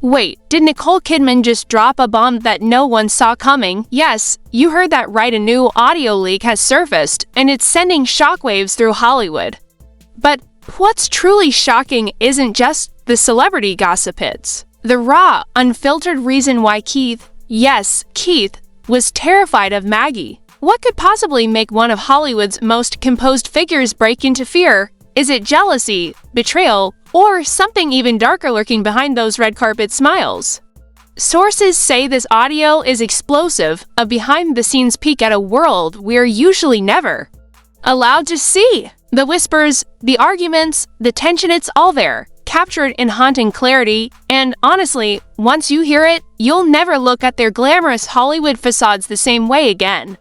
Wait, did Nicole Kidman just drop a bomb that no one saw coming? Yes, you heard that right, a new audio leak has surfaced, and it's sending shockwaves through Hollywood. But what's truly shocking isn't just the celebrity gossip hits. The raw, unfiltered reason why Keith, yes, Keith, was terrified of Maggie. What could possibly make one of Hollywood's most composed figures break into fear? Is it jealousy, betrayal, or something even darker lurking behind those red carpet smiles? Sources say this audio is explosive, a behind-the-scenes peek at a world we're usually never allowed to see. The whispers, the arguments, the tension, it's all there, captured in haunting clarity, and honestly, once you hear it, you'll never look at their glamorous Hollywood facades the same way again.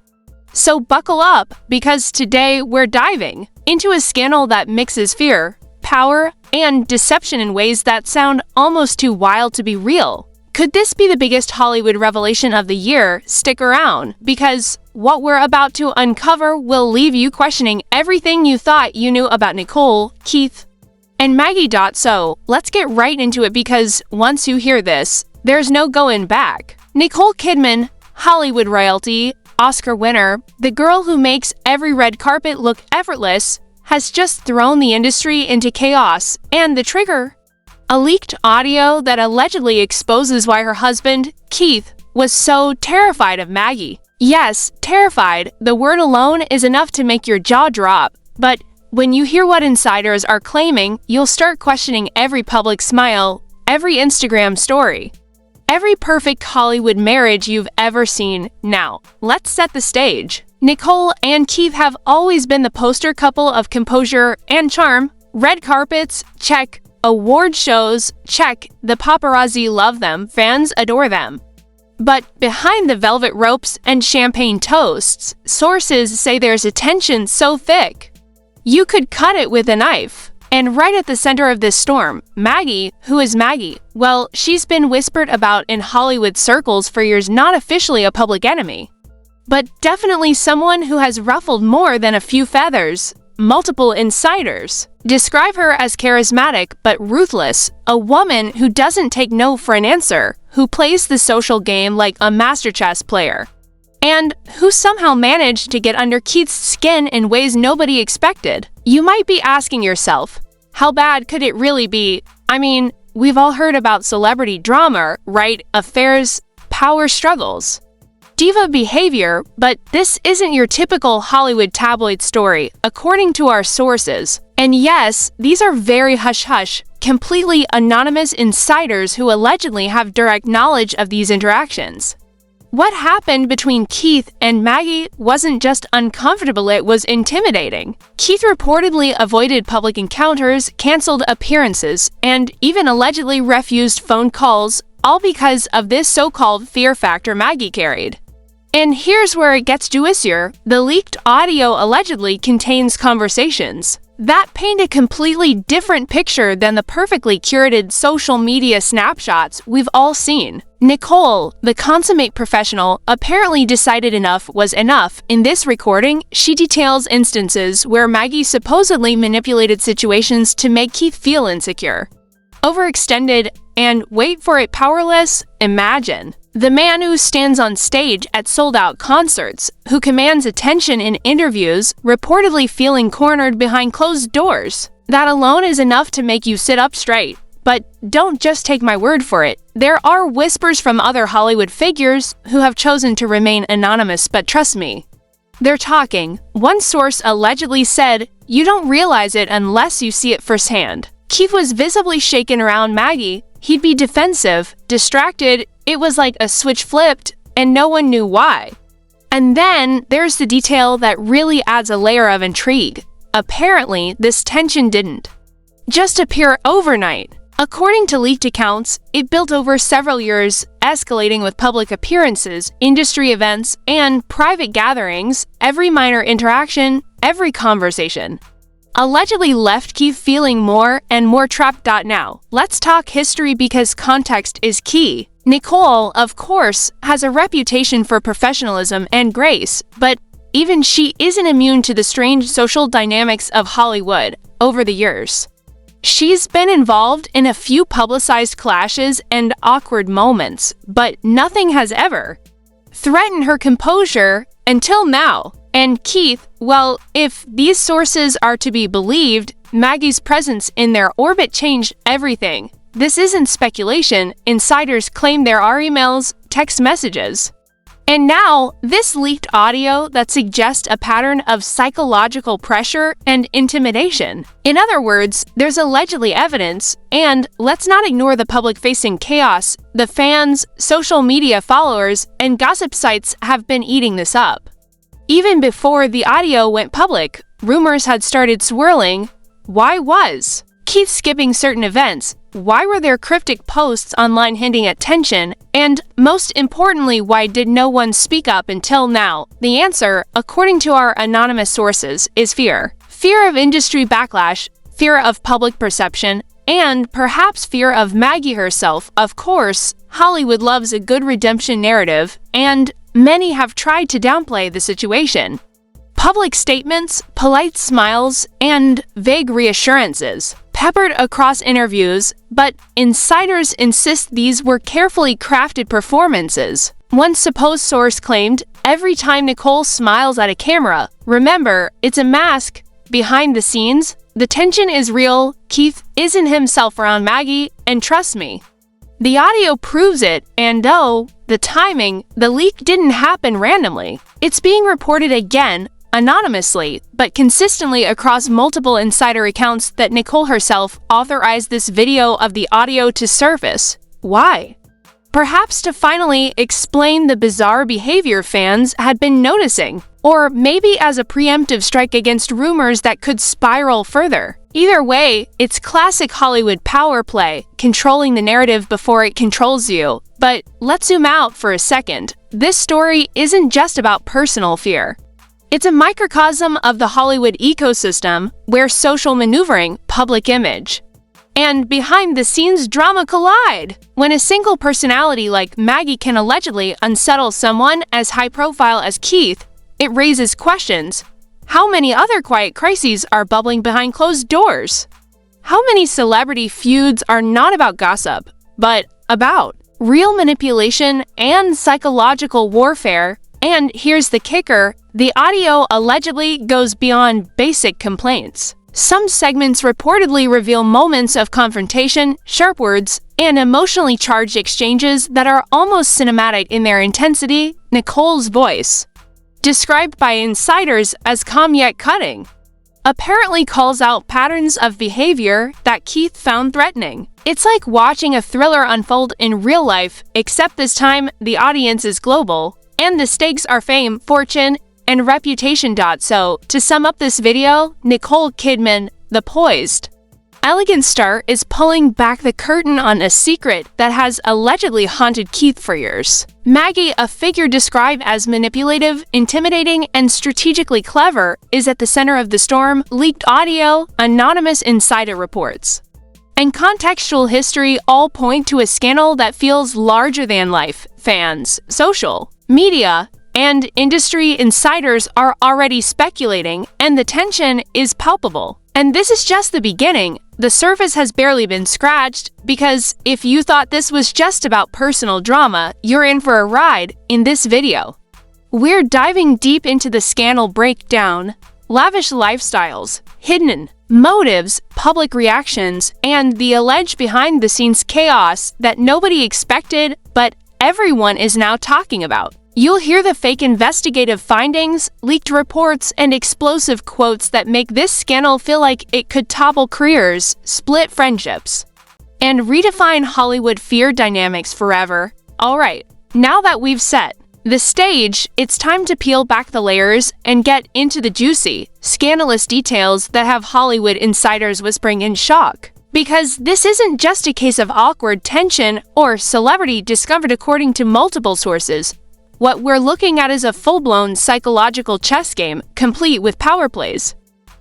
So buckle up, because today we're diving into a scandal that mixes fear, power, and deception in ways that sound almost too wild to be real. Could this be the biggest Hollywood revelation of the year? Stick around, because what we're about to uncover will leave you questioning everything you thought you knew about Nicole, Keith, and Maggie. So, let's get right into it, because once you hear this, there's no going back. Nicole Kidman, Hollywood royalty, Oscar winner, the girl who makes every red carpet look effortless, has just thrown the industry into chaos, and the trigger? A leaked audio that allegedly exposes why her husband, Keith, was so terrified of Maggie. Yes, terrified, the word alone is enough to make your jaw drop, but when you hear what insiders are claiming, you'll start questioning every public smile, every Instagram story, every perfect Hollywood marriage you've ever seen. Now, let's set the stage. Nicole and Keith have always been the poster couple of composure and charm. Red carpets, check. Award shows, check. The paparazzi love them, fans adore them. But behind the velvet ropes and champagne toasts, sources say there's a tension so thick you could cut it with a knife. And right at the center of this storm, Maggie. Who is Maggie? Well, she's been whispered about in Hollywood circles for years, not officially a public enemy, but definitely someone who has ruffled more than a few feathers. Multiple insiders describe her as charismatic but ruthless, a woman who doesn't take no for an answer, who plays the social game like a master chess player, and who somehow managed to get under Keith's skin in ways nobody expected. You might be asking yourself, how bad could it really be? I mean, we've all heard about celebrity drama, right? Affairs, power struggles, diva behavior, but this isn't your typical Hollywood tabloid story, according to our sources. And yes, these are very hush-hush, completely anonymous insiders who allegedly have direct knowledge of these interactions. What happened between Keith and Maggie wasn't just uncomfortable, it was intimidating. Keith reportedly avoided public encounters, canceled appearances, and even allegedly refused phone calls, all because of this so-called fear factor Maggie carried. And here's where it gets juicier. The leaked audio allegedly contains conversations that paint a completely different picture than the perfectly curated social media snapshots we've all seen. Nicole, the consummate professional, apparently decided enough was enough. In this recording, she details instances where Maggie supposedly manipulated situations to make Keith feel insecure, overextended, and wait for it, powerless. Imagine the man who stands on stage at sold-out concerts, who commands attention in interviews, reportedly feeling cornered behind closed doors. That alone is enough to make you sit up straight. But don't just take my word for it. There are whispers from other Hollywood figures who have chosen to remain anonymous, but trust me, they're talking. One source allegedly said, "You don't realize it unless you see it firsthand." Keith was visibly shaken around Maggie. He'd be defensive, distracted. It was like a switch flipped, and no one knew why. And then there's the detail that really adds a layer of intrigue. Apparently, this tension didn't just appear overnight. According to leaked accounts, it built over several years, escalating with public appearances, industry events, and private gatherings. Every minor interaction, every conversation allegedly left Keith feeling more and more trapped. Now, let's talk history, because context is key. Nicole, of course, has a reputation for professionalism and grace, but even she isn't immune to the strange social dynamics of Hollywood over the years. She's been involved in a few publicized clashes and awkward moments, but nothing has ever threatened her composure until now. And Keith, well, if these sources are to be believed, Maggie's presence in their orbit changed everything. This isn't speculation. Insiders claim there are emails, text messages, and now this leaked audio that suggests a pattern of psychological pressure and intimidation. In other words, there's allegedly evidence, and let's not ignore the public-facing chaos. The fans, social media followers, and gossip sites have been eating this up. Even before the audio went public, rumors had started swirling. Why was Keith skipping certain events? Why were there cryptic posts online hinting at tension? And most importantly, why did no one speak up until now? The answer, according to our anonymous sources, is fear. Fear of industry backlash, fear of public perception, and perhaps fear of Maggie herself. Of course, Hollywood loves a good redemption narrative, and many have tried to downplay the situation. Public statements, polite smiles, and vague reassurances peppered across interviews, but insiders insist these were carefully crafted performances. One supposed source claimed, "Every time Nicole smiles at a camera, remember, it's a mask. Behind the scenes, the tension is real. Keith isn't himself around Maggie, and trust me." The audio proves it, and the timing, the leak didn't happen randomly. It's being reported again, anonymously, but consistently across multiple insider accounts that Nicole herself authorized this video of the audio to surface. Why? Perhaps to finally explain the bizarre behavior fans had been noticing, or maybe as a preemptive strike against rumors that could spiral further. Either way, it's classic Hollywood power play, controlling the narrative before it controls you. But let's zoom out for a second. This story isn't just about personal fear. It's a microcosm of the Hollywood ecosystem, where social maneuvering, public image, and behind-the-scenes drama collide. When a single personality like Maggie can allegedly unsettle someone as high-profile as Keith, it raises questions. How many other quiet crises are bubbling behind closed doors? How many celebrity feuds are not about gossip, but about real manipulation and psychological warfare? And here's the kicker, the audio allegedly goes beyond basic complaints. Some segments reportedly reveal moments of confrontation, sharp words, and emotionally charged exchanges that are almost cinematic in their intensity. Nicole's voice, described by insiders as calm yet cutting, apparently calls out patterns of behavior that Keith found threatening. It's like watching a thriller unfold in real life, except this time the audience is global, and the stakes are fame, fortune, and reputation. So, to sum up this video, Nicole Kidman, the poised, elegant star, is pulling back the curtain on a secret that has allegedly haunted Keith for years. Maggie, a figure described as manipulative, intimidating, and strategically clever, is at the center of the storm. Leaked audio, anonymous insider reports, and contextual history all point to a scandal that feels larger than life. Fans, social media, and industry insiders are already speculating, and the tension is palpable. And this is just the beginning. The surface has barely been scratched, because if you thought this was just about personal drama, you're in for a ride in this video. We're diving deep into the scandal breakdown, lavish lifestyles, hidden motives, public reactions, and the alleged behind-the-scenes chaos that nobody expected, but everyone is now talking about. You'll hear the fake investigative findings, leaked reports, and explosive quotes that make this scandal feel like it could topple careers, split friendships, and redefine Hollywood fear dynamics forever. Alright, now that we've set the stage, it's time to peel back the layers and get into the juicy, scandalous details that have Hollywood insiders whispering in shock. Because this isn't just a case of awkward tension or celebrity discovered according to multiple sources. What we're looking at is a full-blown psychological chess game, complete with power plays,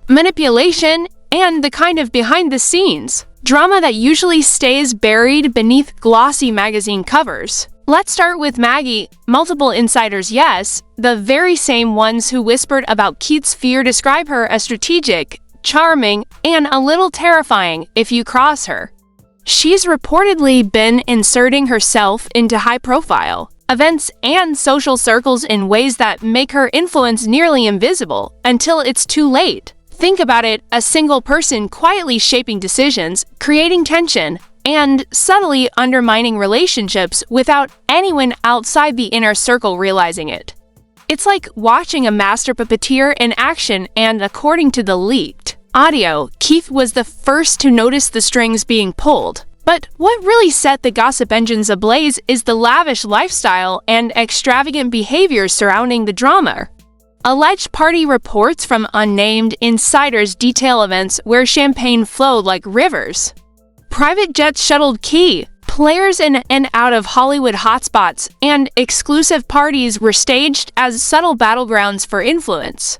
manipulation, and the kind of behind-the-scenes drama that usually stays buried beneath glossy magazine covers. Let's start with Maggie. Multiple insiders, yes, the very same ones who whispered about Keith's fear, describe her as strategic, charming, and a little terrifying if you cross her. She's reportedly been inserting herself into high-profile events and social circles in ways that make her influence nearly invisible until it's too late. Think about it, a single person quietly shaping decisions, creating tension, and subtly undermining relationships without anyone outside the inner circle realizing it. It's like watching a master puppeteer in action, and according to the leaked audio, Keith was the first to notice the strings being pulled. But what really set the gossip engines ablaze is the lavish lifestyle and extravagant behavior surrounding the drama. Alleged party reports from unnamed insiders detail events where champagne flowed like rivers. Private jets shuttled key players in and out of Hollywood hotspots, and exclusive parties were staged as subtle battlegrounds for influence.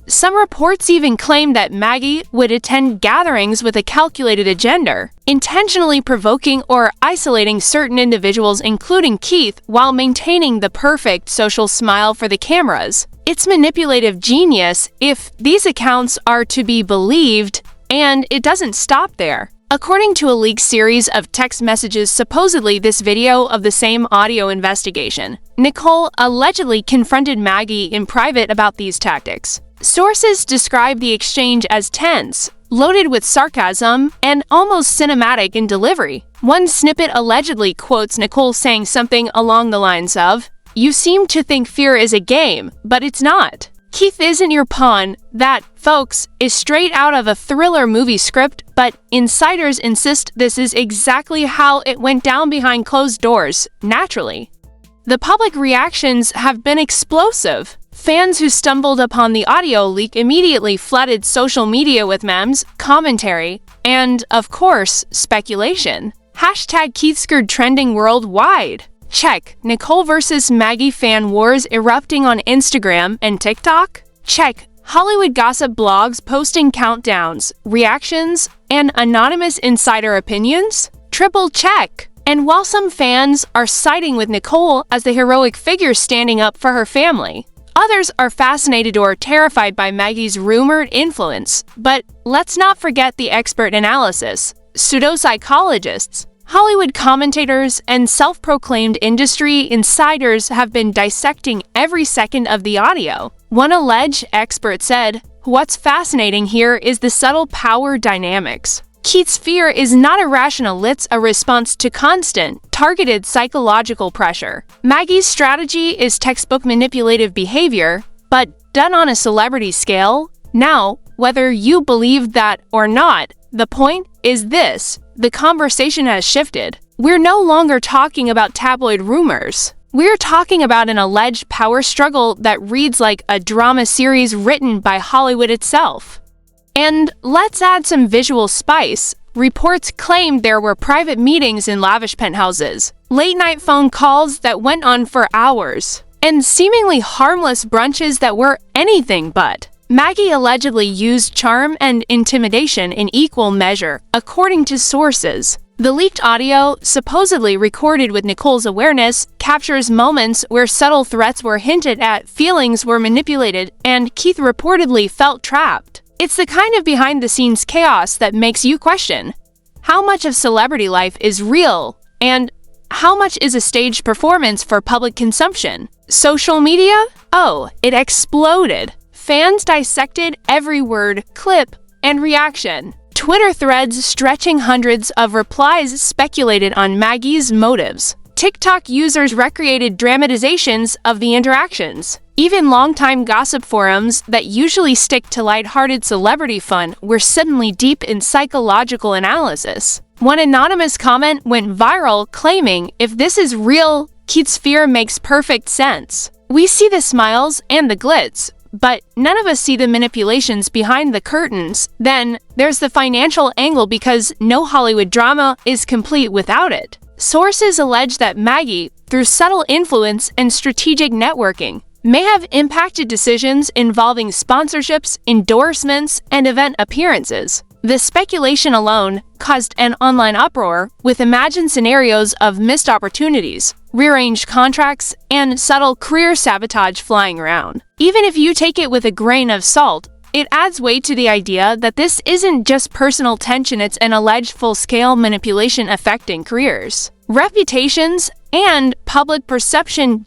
Some reports even claimed that Maggie would attend gatherings with a calculated agenda, intentionally provoking or isolating certain individuals, including Keith, while maintaining the perfect social smile for the cameras. It's manipulative genius if these accounts are to be believed, and it doesn't stop there. According to a leaked series of text messages, supposedly this video of the same audio investigation, Nicole allegedly confronted Maggie in private about these tactics. Sources describe the exchange as tense, loaded with sarcasm, and almost cinematic in delivery. One snippet allegedly quotes Nicole saying something along the lines of, "You seem to think fear is a game, but it's not. Keith isn't your pawn." That, folks, is straight out of a thriller movie script, but insiders insist this is exactly how it went down behind closed doors, naturally. The public reactions have been explosive. Fans who stumbled upon the audio leak immediately flooded social media with memes, commentary, and, of course, speculation. #KeithScared trending worldwide. Check. Nicole versus Maggie fan wars erupting on Instagram and TikTok? Check. Hollywood gossip blogs posting countdowns, reactions, and anonymous insider opinions? Triple check. And while some fans are siding with Nicole as the heroic figure standing up for her family, others are fascinated or terrified by Maggie's rumored influence. But let's not forget the expert analysis. Pseudopsychologists, Hollywood commentators, and self-proclaimed industry insiders have been dissecting every second of the audio. One alleged expert said, "What's fascinating here is the subtle power dynamics. Keith's fear is not irrational, it's a response to constant, targeted psychological pressure. Maggie's strategy is textbook manipulative behavior, but done on a celebrity scale. Now, whether you believe that or not, the point is this: the conversation has shifted. We're no longer talking about tabloid rumors. We're talking about an alleged power struggle that reads like a drama series written by Hollywood itself." And let's add some visual spice. Reports claimed there were private meetings in lavish penthouses, late-night phone calls that went on for hours, and seemingly harmless brunches that were anything but. Maggie allegedly used charm and intimidation in equal measure, according to sources. The leaked audio, supposedly recorded with Nicole's awareness, captures moments where subtle threats were hinted at, feelings were manipulated, and Keith reportedly felt trapped. It's the kind of behind-the-scenes chaos that makes you question, how much of celebrity life is real, and how much is a staged performance for public consumption? Social media? Oh, it exploded. Fans dissected every word, clip, and reaction. Twitter threads stretching hundreds of replies speculated on Maggie's motives. TikTok users recreated dramatizations of the interactions. Even longtime gossip forums that usually stick to lighthearted celebrity fun were suddenly deep in psychological analysis. One anonymous comment went viral claiming, "If this is real, Keith's fear makes perfect sense." We see the smiles and the glitz, but none of us see the manipulations behind the curtains. Then, there's the financial angle, because no Hollywood drama is complete without it. Sources allege that Maggie, through subtle influence and strategic networking, may have impacted decisions involving sponsorships, endorsements, and event appearances. The speculation alone caused an online uproar, with imagined scenarios of missed opportunities, rearranged contracts, and subtle career sabotage flying around. Even if you take it with a grain of salt, it adds weight to the idea that this isn't just personal tension, it's an alleged full-scale manipulation affecting careers, reputations, and public perception.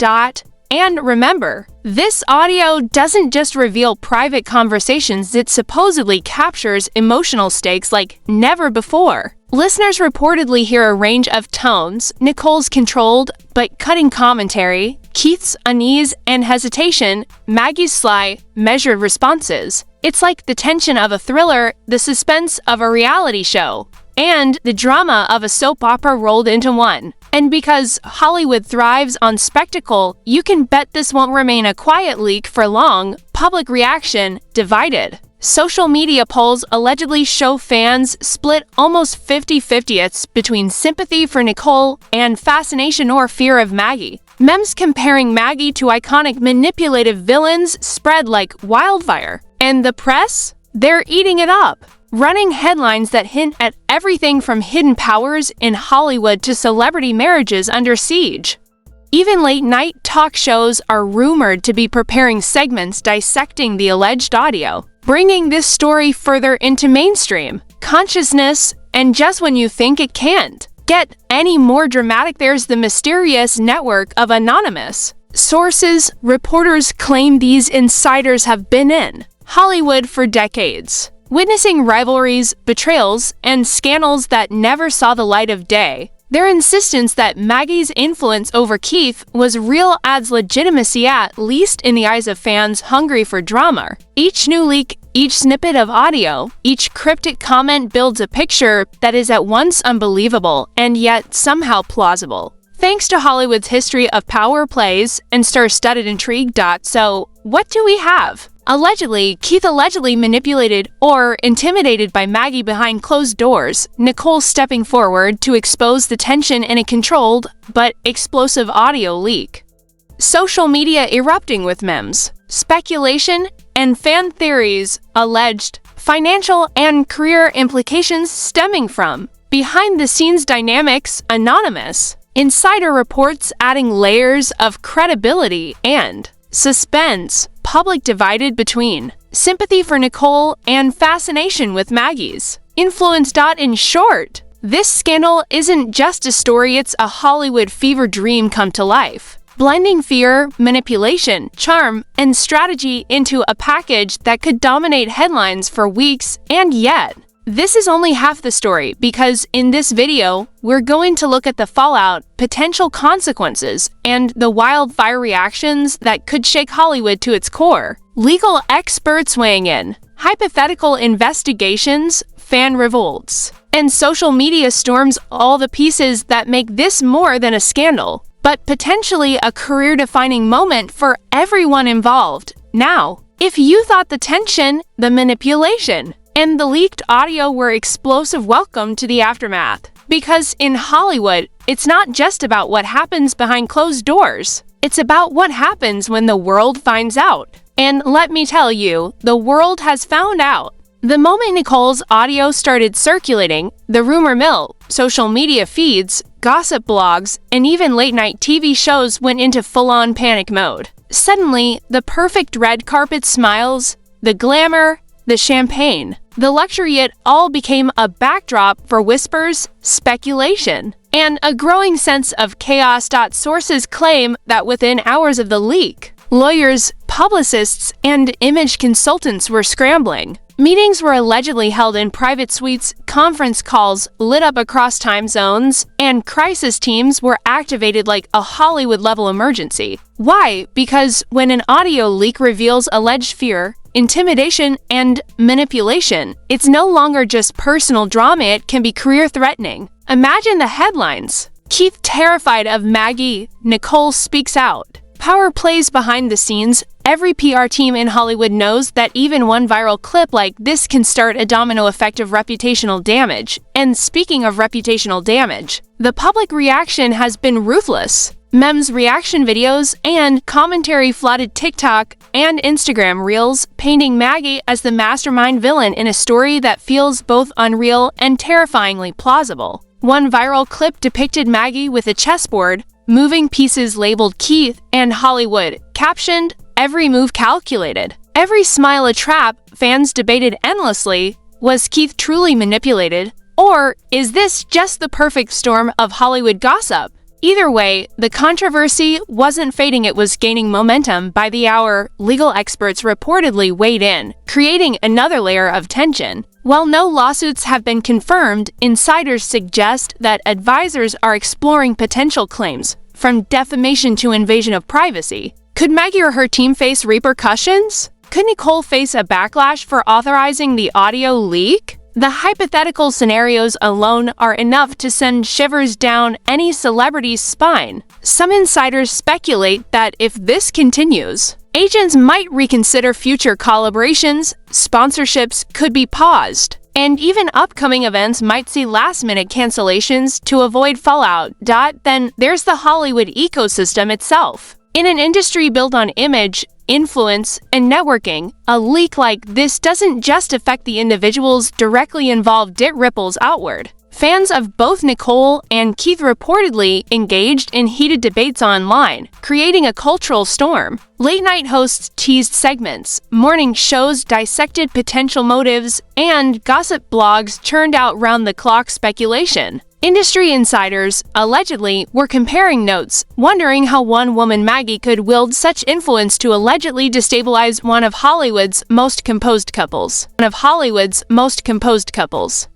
And remember, this audio doesn't just reveal private conversations, it supposedly captures emotional stakes like never before. Listeners reportedly hear a range of tones: Nicole's controlled but cutting commentary, Keith's unease and hesitation, Maggie's sly, measured responses. It's like the tension of a thriller, the suspense of a reality show, and the drama of a soap opera rolled into one. And because Hollywood thrives on spectacle, you can bet this won't remain a quiet leak for long. Public reaction divided. Social media polls allegedly show fans split almost 50-50 between sympathy for Nicole and fascination or fear of Maggie. Memes comparing Maggie to iconic manipulative villains spread like wildfire. And the press? They're eating it up, running headlines that hint at everything from hidden powers in Hollywood to celebrity marriages under siege. Even late-night talk shows are rumored to be preparing segments dissecting the alleged audio, bringing this story further into mainstream consciousness. And just when you think it can't get any more dramatic, there's the mysterious network of anonymous sources. Reporters claim these insiders have been in Hollywood for decades, witnessing rivalries, betrayals, and scandals that never saw the light of day. Their insistence that Maggie's influence over Keith was real adds legitimacy, at least in the eyes of fans hungry for drama. Each new leak, each snippet of audio, each cryptic comment builds a picture that is at once unbelievable and yet somehow plausible. Thanks to Hollywood's history of power plays and star-studded intrigue. So, what do we have? Keith allegedly manipulated or intimidated by Maggie behind closed doors, Nicole stepping forward to expose the tension in a controlled but explosive audio leak. Social media erupting with memes, speculation, and fan theories, alleged financial and career implications stemming from behind-the-scenes dynamics, anonymous insider reports adding layers of credibility and suspense. Public divided between sympathy for Nicole and fascination with Maggie's influence. In short, this scandal isn't just a story, it's a Hollywood fever dream come to life, blending fear, manipulation, charm, and strategy into a package that could dominate headlines for weeks. And yet, this is only half the story, because in this video, we're going to look at the fallout, potential consequences, and the wildfire reactions that could shake Hollywood to its core. Legal experts weighing in, hypothetical investigations, fan revolts, and social media storms, all the pieces that make this more than a scandal, but potentially a career-defining moment for everyone involved. Now, if you thought the tension, the manipulation, and the leaked audio were explosive, welcome to the aftermath. Because in Hollywood, it's not just about what happens behind closed doors. It's about what happens when the world finds out. And let me tell you, the world has found out. The moment Nicole's audio started circulating, the rumor mill, social media feeds, gossip blogs, and even late-night TV shows went into full-on panic mode. Suddenly, the perfect red carpet smiles, the glamour, the champagne, the luxury, it all became a backdrop for whispers, speculation, and a growing sense of chaos. Sources claim that within hours of the leak, lawyers, publicists, and image consultants were scrambling. Meetings were allegedly held in private suites, conference calls lit up across time zones, and crisis teams were activated like a Hollywood-level emergency. Why? Because when an audio leak reveals alleged fear, intimidation, and manipulation, it's no longer just personal drama, it can be career-threatening. Imagine the headlines. Keith terrified of Maggie, Nicole speaks out. Power plays behind the scenes. Every PR team in Hollywood knows that even one viral clip like this can start a domino effect of reputational damage. And speaking of reputational damage, the public reaction has been ruthless. Memes, reaction videos, and commentary flooded TikTok and Instagram reels, painting Maggie as the mastermind villain in a story that feels both unreal and terrifyingly plausible. One viral clip depicted Maggie with a chessboard, moving pieces labeled Keith and Hollywood, captioned, "Every move calculated." Every smile a trap, fans debated endlessly. Was Keith truly manipulated? Or is this just the perfect storm of Hollywood gossip? Either way, the controversy wasn't fading, it was gaining momentum. By the hour, legal experts reportedly weighed in, creating another layer of tension. While no lawsuits have been confirmed, insiders suggest that advisors are exploring potential claims, from defamation to invasion of privacy. Could Maggie or her team face repercussions? Could Nicole face a backlash for authorizing the audio leak? The hypothetical scenarios alone are enough to send shivers down any celebrity's spine. Some insiders speculate that if this continues, agents might reconsider future collaborations, sponsorships could be paused, and even upcoming events might see last-minute cancellations to avoid fallout. Then there's the Hollywood ecosystem itself. In an industry built on image, influence, and networking, a leak like this doesn't just affect the individuals directly involved, it ripples outward. Fans of both Nicole and Keith reportedly engaged in heated debates online, creating a cultural storm. Late-night hosts teased segments, morning shows dissected potential motives, and gossip blogs churned out round-the-clock speculation. Industry insiders, allegedly, were comparing notes, wondering how one woman, Maggie, could wield such influence to allegedly destabilize one of Hollywood's most composed couples.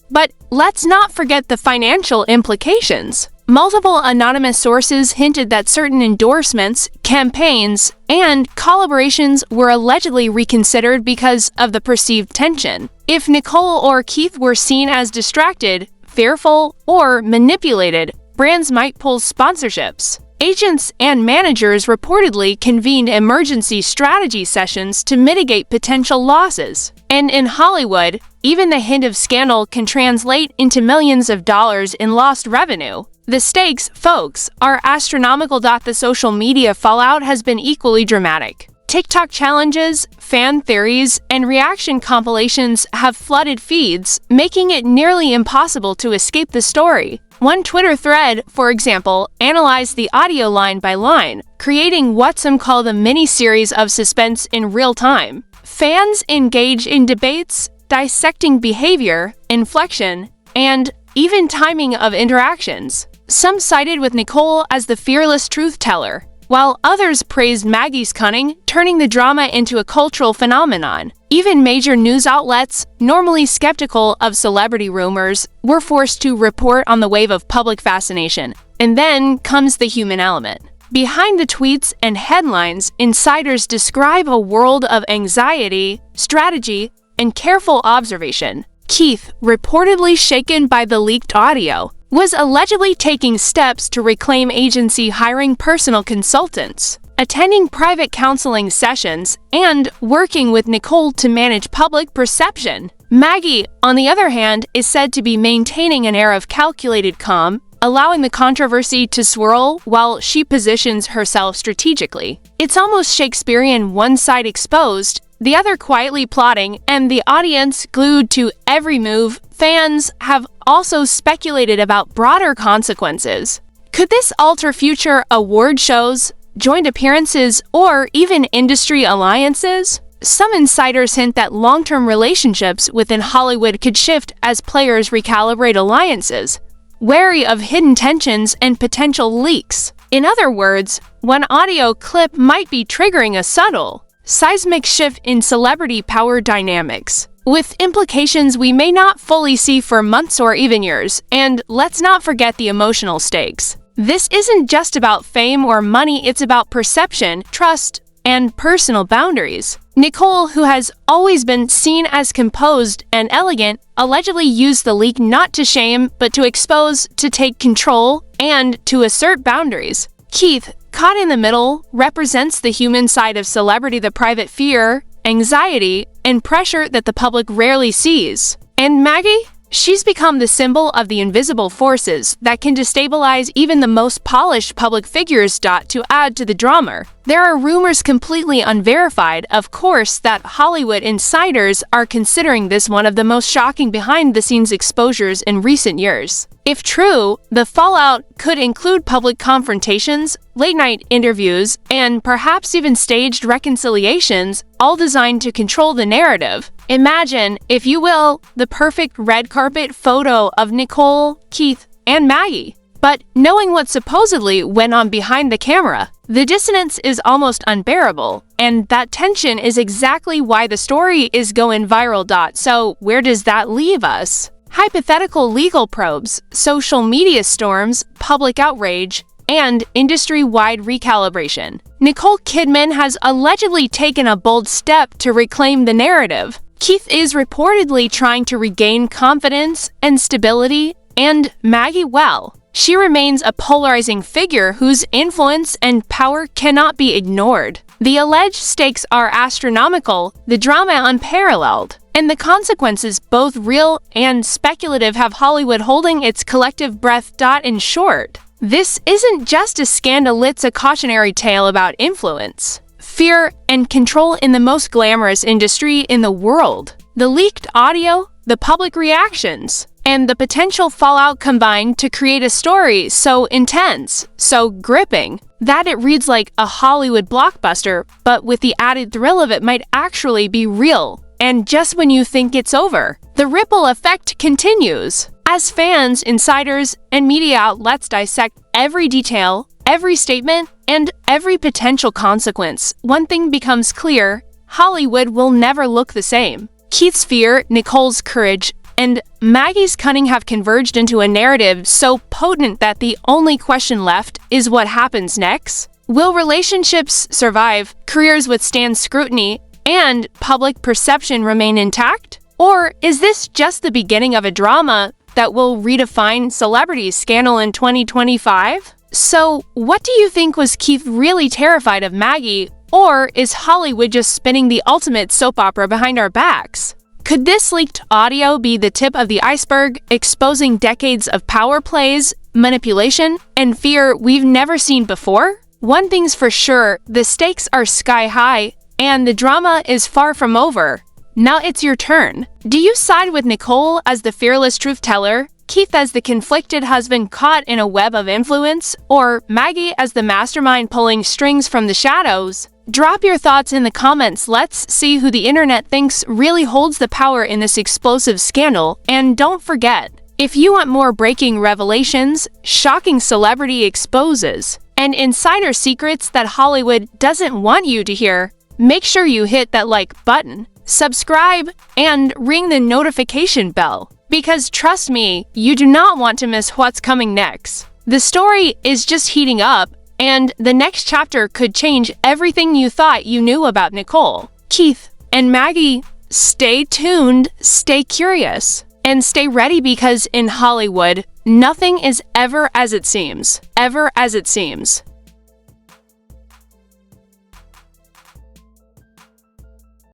But let's not forget the financial implications. Multiple anonymous sources hinted that certain endorsements, campaigns, and collaborations were allegedly reconsidered because of the perceived tension. If Nicole or Keith were seen as distracted, fearful, or manipulated, brands might pull sponsorships. Agents and managers reportedly convened emergency strategy sessions to mitigate potential losses. And in Hollywood, even the hint of scandal can translate into millions of dollars in lost revenue. The stakes, folks, are astronomical. The social media fallout has been equally dramatic. TikTok challenges, fan theories, and reaction compilations have flooded feeds, making it nearly impossible to escape the story. One Twitter thread, for example, analyzed the audio line by line, creating what some call the mini-series of suspense in real time. Fans engage in debates, dissecting behavior, inflection, and even timing of interactions. Some sided with Nicole as the fearless truth-teller, while others praised Maggie's cunning, turning the drama into a cultural phenomenon. Even major news outlets, normally skeptical of celebrity rumors, were forced to report on the wave of public fascination. And then comes the human element. Behind the tweets and headlines, insiders describe a world of anxiety, strategy, and careful observation. Keith, reportedly shaken by the leaked audio, was allegedly taking steps to reclaim agency, hiring personal consultants, attending private counseling sessions, and working with Nicole to manage public perception. Maggie, on the other hand, is said to be maintaining an air of calculated calm, allowing the controversy to swirl while she positions herself strategically. It's almost Shakespearean, one side exposed, the other quietly plotting, and the audience glued to every move. Fans have also speculated about broader consequences. Could this alter future award shows, joint appearances, or even industry alliances? Some insiders hint that long-term relationships within Hollywood could shift as players recalibrate alliances, wary of hidden tensions and potential leaks. In other words, one audio clip might be triggering a subtle, seismic shift in celebrity power dynamics, with implications we may not fully see for months or even years. And let's not forget the emotional stakes. This isn't just about fame or money, it's about perception, trust, and personal boundaries. Nicole, who has always been seen as composed and elegant, allegedly used the leak not to shame, but to expose, to take control, and to assert boundaries. Keith, caught in the middle, represents the human side of celebrity, the private fear, anxiety, and pressure that the public rarely sees. And Maggie? She's become the symbol of the invisible forces that can destabilize even the most polished public figures. To add to the drama, there are rumors completely unverified, of course, that Hollywood insiders are considering this one of the most shocking behind-the-scenes exposures in recent years. If true, the fallout could include public confrontations, late-night interviews, and perhaps even staged reconciliations, all designed to control the narrative. Imagine, if you will, the perfect red carpet photo of Nicole, Keith, and Maggie. But knowing what supposedly went on behind the camera, the dissonance is almost unbearable, and that tension is exactly why the story is going viral. So where does that leave us? Hypothetical legal probes, social media storms, public outrage, and industry-wide recalibration. Nicole Kidman has allegedly taken a bold step to reclaim the narrative. Keith is reportedly trying to regain confidence and stability, and Maggie, well, she remains a polarizing figure whose influence and power cannot be ignored. The alleged stakes are astronomical, the drama unparalleled, and the consequences both real and speculative have Hollywood holding its collective breath. In short, this isn't just a scandal, it's a cautionary tale about influence, fear, and control in the most glamorous industry in the world. The leaked audio, the public reactions, and the potential fallout combined to create a story so intense, so gripping, that it reads like a Hollywood blockbuster, but with the added thrill of it might actually be real. And just when you think it's over, the ripple effect continues. As fans, insiders, and media outlets dissect every detail, every statement, and every potential consequence, one thing becomes clear: Hollywood will never look the same. Keith's fear, Nicole's courage, and Maggie's cunning have converged into a narrative so potent that the only question left is what happens next. Will relationships survive, careers withstand scrutiny, and public perception remain intact? Or is this just the beginning of a drama that will redefine celebrity scandal in 2025? So, what do you think? Was Keith really terrified of Maggie, or is Hollywood just spinning the ultimate soap opera behind our backs? Could this leaked audio be the tip of the iceberg, exposing decades of power plays, manipulation, and fear we've never seen before? One thing's for sure, the stakes are sky high, and the drama is far from over. Now it's your turn. Do you side with Nicole as the fearless truth teller, Keith as the conflicted husband caught in a web of influence, or Maggie as the mastermind pulling strings from the shadows? Drop your thoughts in the comments. Let's see who the internet thinks really holds the power in this explosive scandal. And don't forget, if you want more breaking revelations, shocking celebrity exposes, and insider secrets that Hollywood doesn't want you to hear, make sure you hit that like button, subscribe, and ring the notification bell. Because trust me, you do not want to miss what's coming next. The story is just heating up, and the next chapter could change everything you thought you knew about Nicole, Keith, and Maggie. Stay tuned, stay curious, and stay ready, because in Hollywood, nothing is ever as it seems. Ever as it seems.